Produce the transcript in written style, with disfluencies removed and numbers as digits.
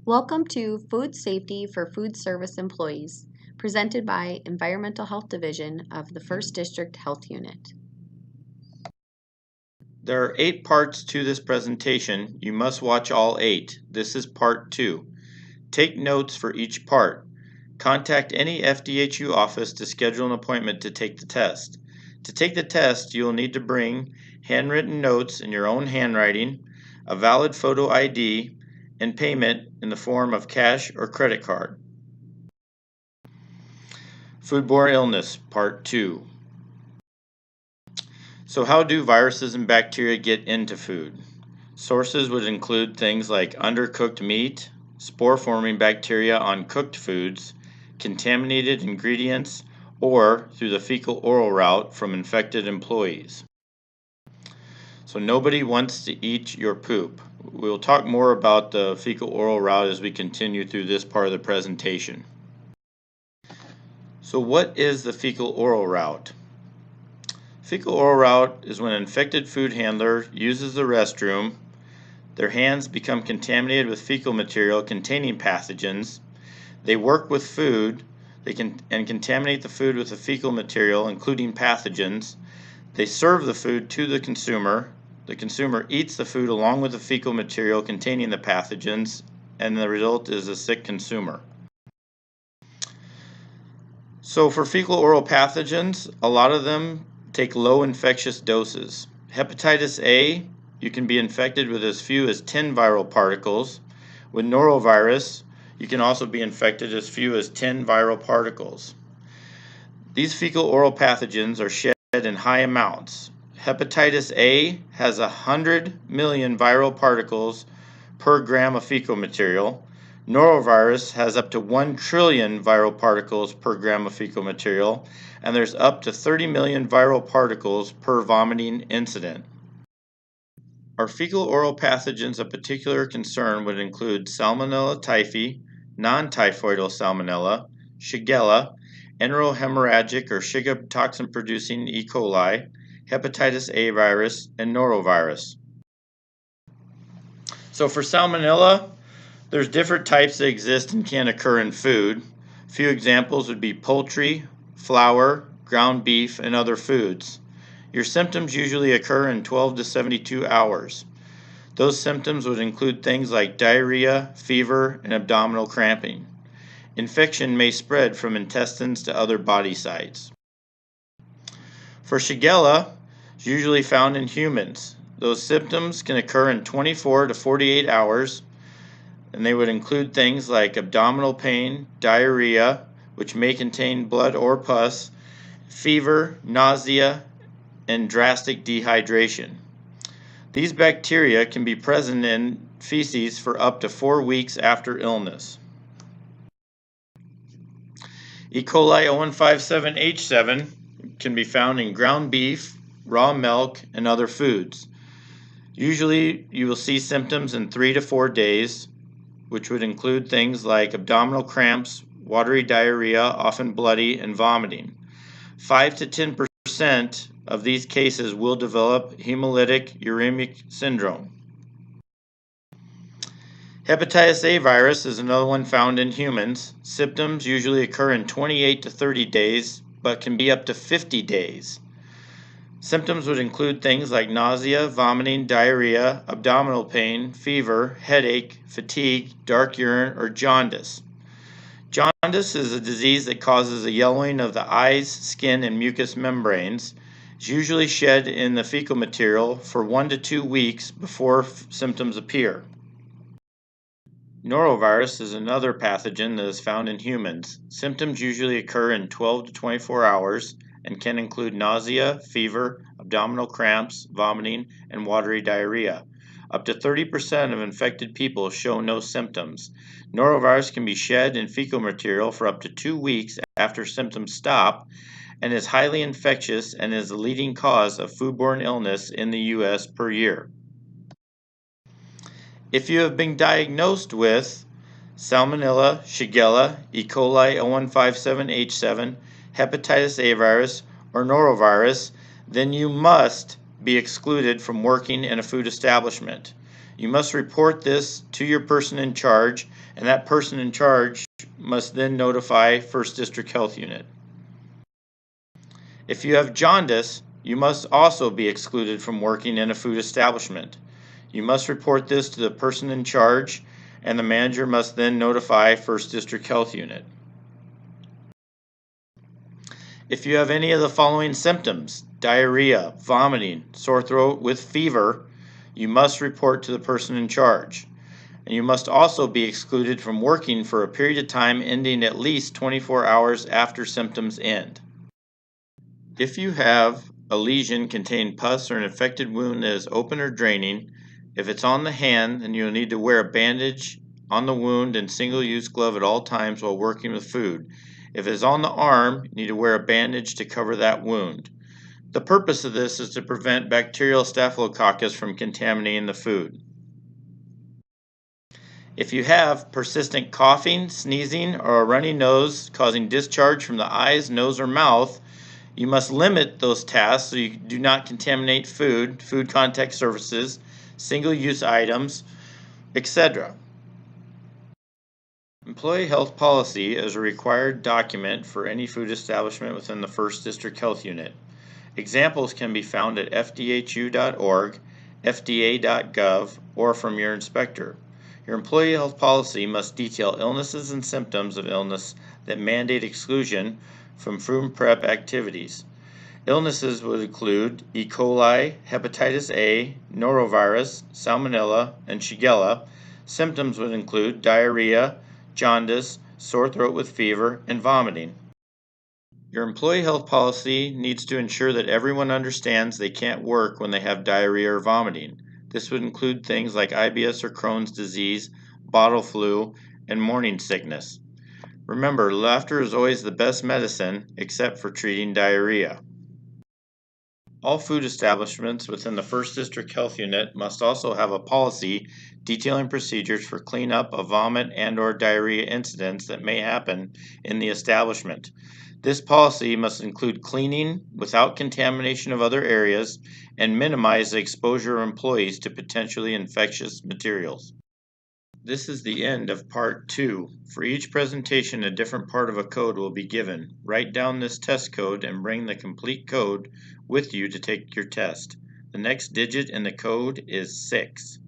Welcome to Food Safety for Food Service Employees, presented by Environmental Health Division of the 1st District Health Unit. There are 8 parts to this presentation. You must watch all 8. This is part 2. Take notes for each part. Contact any FDHU office to schedule an appointment to take the test. To take the test, you will need to bring handwritten notes in your own handwriting, a valid photo ID, and payment in the form of cash or credit card. Foodborne illness, part 2. So how do viruses and bacteria get into food? Sources would include things like undercooked meat, spore-forming bacteria on cooked foods, contaminated ingredients, or through the fecal-oral route from infected employees. So nobody wants to eat your poop. We'll talk more about the fecal-oral route as we continue through this part of the presentation. So what is the fecal-oral route? Fecal-oral route is when an infected food handler uses the restroom, their hands become contaminated with fecal material containing pathogens, they work with food, and contaminate the food with the fecal material including pathogens, they serve the food to the consumer eats the food along with the fecal material containing the pathogens, and the result is a sick consumer. So for fecal-oral pathogens, a lot of them take low infectious doses. Hepatitis A, you can be infected with as few as 10 viral particles. With norovirus, you can also be infected as few as 10 viral particles. These fecal-oral pathogens are shed in high amounts. Hepatitis A has 100 million viral particles per gram of fecal material. Norovirus has up to 1 trillion viral particles per gram of fecal material, and there's up to 30 million viral particles per vomiting incident. Our fecal-oral pathogens of particular concern would include Salmonella typhi, non-typhoidal Salmonella, Shigella, enterohemorrhagic or Shiga toxin-producing E. coli, Hepatitis A virus, and norovirus. So for Salmonella, there's different types that exist and can occur in food. A few examples would be poultry, flour, ground beef, and other foods. Your symptoms usually occur in 12 to 72 hours. Those symptoms would include things like diarrhea, fever, and abdominal cramping. Infection may spread from intestines to other body sites. For Shigella, it's usually found in humans. Those symptoms can occur in 24 to 48 hours, and they would include things like abdominal pain, diarrhea, which may contain blood or pus, fever, nausea, and drastic dehydration. These bacteria can be present in feces for up to 4 weeks after illness. E. coli 0157H7 can be found in ground beef, raw milk, and other foods. Usually you will see symptoms in 3 to 4 days, which would include things like abdominal cramps, watery diarrhea, often bloody, and vomiting. 5 to 10% of these cases will develop hemolytic uremic syndrome. Hepatitis A virus is another one found in humans. Symptoms usually occur in 28 to 30 days, but can be up to 50 days. Symptoms would include things like nausea, vomiting, diarrhea, abdominal pain, fever, headache, fatigue, dark urine, or jaundice. Jaundice is a disease that causes a yellowing of the eyes, skin, and mucous membranes. It's usually shed in the fecal material for 1 to 2 weeks before symptoms appear. Norovirus is another pathogen that is found in humans. Symptoms usually occur in 12 to 24 hours and can include nausea, fever, abdominal cramps, vomiting, and watery diarrhea. Up to 30% of infected people show no symptoms. Norovirus can be shed in fecal material for up to 2 weeks after symptoms stop and is highly infectious and is the leading cause of foodborne illness in the U.S. per year. If you have been diagnosed with Salmonella, Shigella, E. coli 0157H7, Hepatitis A virus, or norovirus, then you must be excluded from working in a food establishment. You must report this to your person in charge, and that person in charge must then notify 1st District Health Unit. If you have jaundice, you must also be excluded from working in a food establishment. You must report this to the person in charge, and the manager must then notify 1st District Health Unit. If you have any of the following symptoms, diarrhea, vomiting, sore throat with fever, you must report to the person in charge. And you must also be excluded from working for a period of time ending at least 24 hours after symptoms end. If you have a lesion containing pus or an infected wound that is open or draining, if it's on the hand, then you'll need to wear a bandage on the wound and single-use glove at all times while working with food. If it is on the arm, you need to wear a bandage to cover that wound. The purpose of this is to prevent bacterial staphylococcus from contaminating the food. If you have persistent coughing, sneezing, or a runny nose causing discharge from the eyes, nose, or mouth, you must limit those tasks so you do not contaminate food, food contact surfaces, single-use items, etc. Employee health policy is a required document for any food establishment within the 1st District Health Unit. Examples can be found at fdhu.org, fda.gov, or from your inspector. Your employee health policy must detail illnesses and symptoms of illness that mandate exclusion from food prep activities. Illnesses would include E. coli, hepatitis A, norovirus, salmonella, and shigella. Symptoms would include diarrhea, jaundice, sore throat with fever, and vomiting. Your employee health policy needs to ensure that everyone understands they can't work when they have diarrhea or vomiting. This would include things like IBS or Crohn's disease, bottle flu, and morning sickness. Remember, laughter is always the best medicine except for treating diarrhea. All food establishments within the 1st District Health Unit must also have a policy detailing procedures for cleanup of vomit and/or diarrhea incidents that may happen in the establishment. This policy must include cleaning without contamination of other areas and minimize the exposure of employees to potentially infectious materials. This is the end of Part 2. For each presentation, a different part of a code will be given. Write down this test code and bring the complete code with you to take your test. The next digit in the code is 6.